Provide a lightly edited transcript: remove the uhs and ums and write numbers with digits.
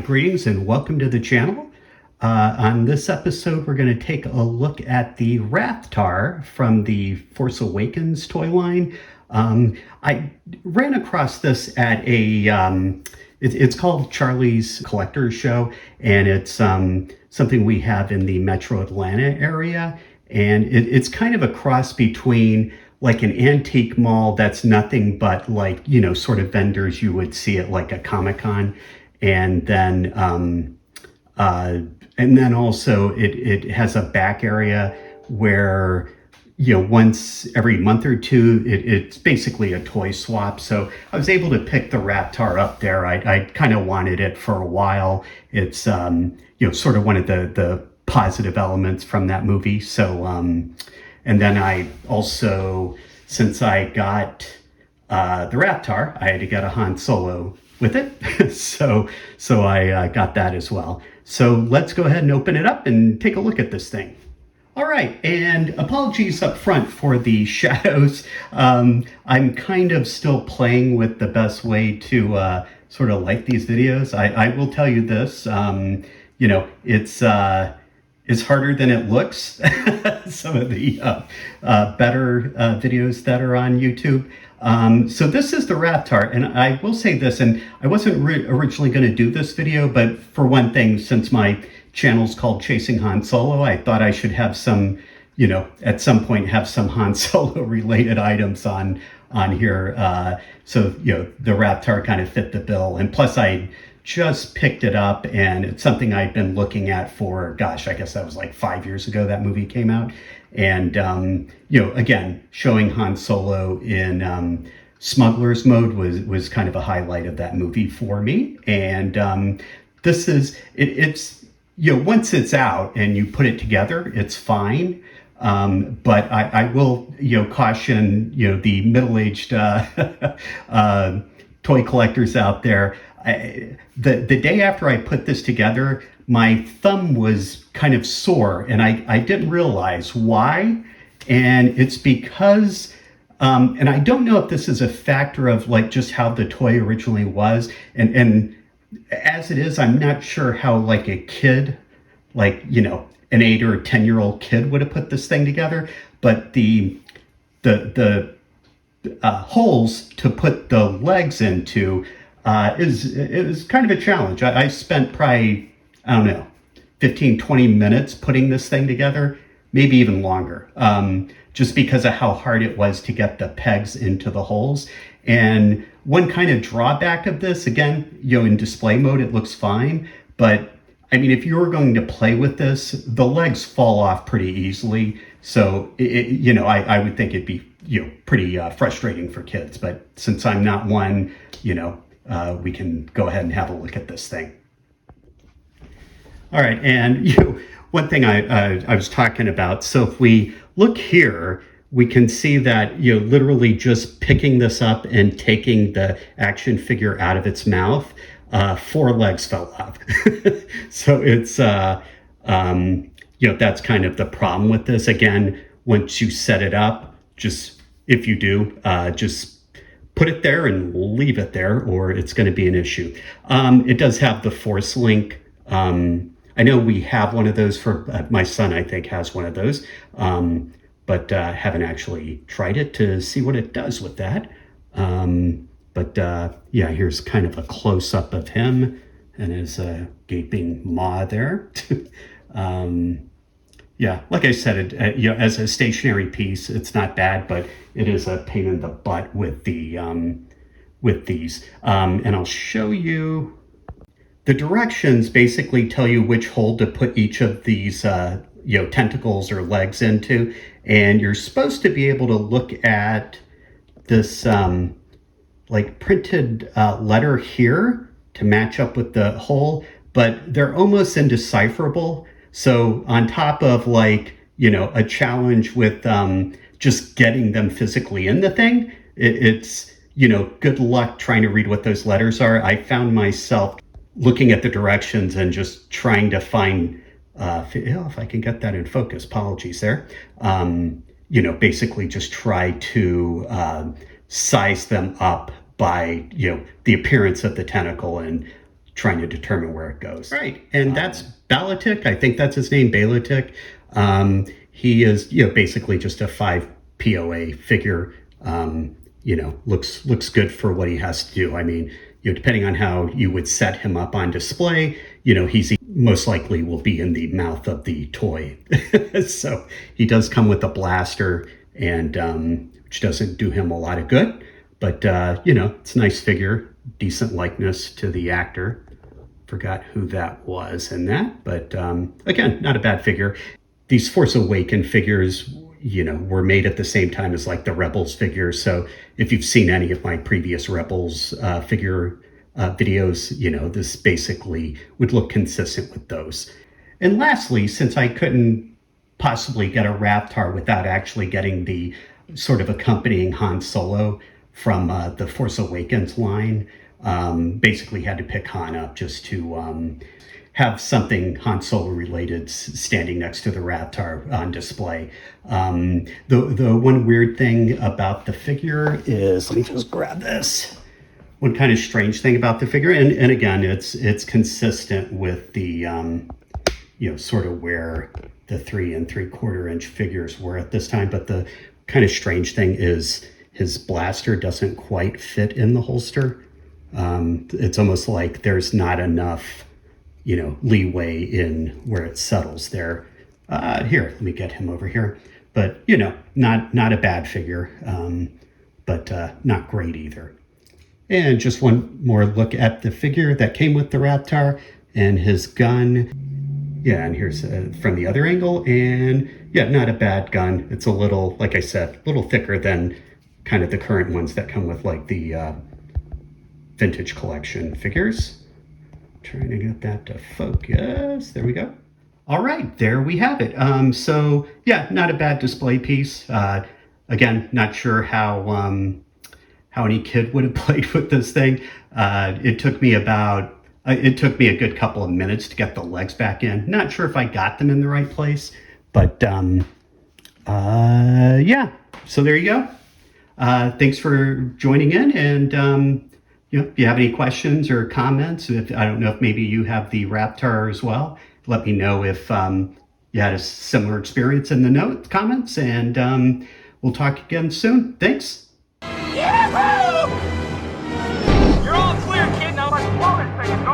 greetings and welcome to the channel. On this episode, we're going to take a look at the Rathtar from the Force Awakens toy line. I ran across this at it's called Charlie's Collector's Show, and it's something we have in the Metro Atlanta area. And it's kind of a cross between like an antique mall that's nothing but like, sort of vendors you would see at like a Comic-Con. And then also it has a back area where, once every month or two, it's basically a toy swap. So I was able to pick the Rathtar up there. I kind of wanted it for a while. It's, sort of one of the positive elements from that movie. So, and then I also, since I got the Rathtar, I had to get a Han Solo with it. so I got that as well. So let's go ahead and open it up and take a look at this thing. All right, and apologies up front for the shadows. I'm kind of still playing with the best way to sort of light these videos. I will tell you this, it's harder than it looks. Some of the better videos that are on YouTube. So this is the Rathtar, and I will say this, and I wasn't originally going to do this video, but for one thing, since my channel's called Chasing Han Solo, I thought I should have some, at some point have some Han Solo related items on here. So, the Rathtar kind of fit the bill, and plus I just picked it up, and it's something I'd been looking at for, gosh, I guess that was like 5 years ago that movie came out. And, again, showing Han Solo in smuggler's mode was kind of a highlight of that movie for me. And this is, it's, once it's out and you put it together, it's fine. But I will, caution, the middle-aged toy collectors out there. The day after I put this together, my thumb was kind of sore, and I didn't realize why. And it's because, and I don't know if this is a factor of like just how the toy originally was. And as it is, I'm not sure how like a kid, like, an 8 or 10-year-old kid would have put this thing together. But the holes to put the legs into is kind of a challenge. I spent probably, I don't know, 15, 20 minutes putting this thing together, maybe even longer, just because of how hard it was to get the pegs into the holes. And one kind of drawback of this, again, in display mode, it looks fine. But I mean, if you were going to play with this, the legs fall off pretty easily. So, I would think it'd be, pretty frustrating for kids. But since I'm not one, we can go ahead and have a look at this thing. All right, and one thing I was talking about, so if we look here, we can see that, literally just picking this up and taking the action figure out of its mouth, 4 legs fell off. So it's, that's kind of the problem with this. Again, once you set it up, if you do, just put it there and leave it there, or it's going to be an issue. It does have the Force link. I know we have one of those for my son, I think, has one of those, but haven't actually tried it to see what it does with that. Yeah, here's kind of a close-up of him and his gaping maw there. Yeah, like I said, as a stationary piece, it's not bad, but it is a pain in the butt with the with these. And I'll show you. The directions basically tell you which hole to put each of these, tentacles or legs into. And you're supposed to be able to look at this, like printed letter here to match up with the hole, but they're almost indecipherable. So on top of like, a challenge with just getting them physically in the thing, it's, good luck trying to read what those letters are. I found myself looking at the directions and just trying to find, if I can get that in focus, apologies there. Basically just try to size them up by, the appearance of the tentacle and trying to determine where it goes. Right, and that's Balatik. I think that's his name, Balatik. He is, basically just a 5 POA figure. Looks good for what he has to do. I mean, depending on how you would set him up on display, he's most likely will be in the mouth of the toy. So he does come with a blaster, and which doesn't do him a lot of good. But, it's a nice figure, decent likeness to the actor. Forgot who that was in that, but again, not a bad figure. These Force Awakens figures, were made at the same time as like the Rebels figures. So if you've seen any of my previous Rebels figure videos, this basically would look consistent with those. And lastly, since I couldn't possibly get a Rathtar without actually getting the sort of accompanying Han Solo from the Force Awakens line, basically had to pick Han up just to have something Han Solo related standing next to the Rathtar on display. The one weird thing about the figure is, let me just grab this. One kind of strange thing about the figure, and again, it's consistent with the sort of where the 3 3/4 inch figures were at this time. But the kind of strange thing is his blaster doesn't quite fit in the holster. It's almost like there's not enough, leeway in where it settles there. Here, let me get him over here. But, not a bad figure, but not great either. And just one more look at the figure that came with the Rathtar and his gun. Yeah, and here's from the other angle. And yeah, not a bad gun. It's a little, like I said, a little thicker than kind of the current ones that come with like the vintage collection figures. Trying to get that to focus. There we go. All right, there we have it. So yeah, not a bad display piece. Again, not sure how any kid would have played with this thing. It took me a good couple of minutes to get the legs back in. Not sure if I got them in the right place, but yeah. So there you go. Thanks for joining in, and if you have any questions or comments, I don't know if maybe you have the Rathtar as well, let me know if you had a similar experience in the comments, and we'll talk again soon. Thanks. Yahoo! You're all clear, kid. Now let's blow this thing and go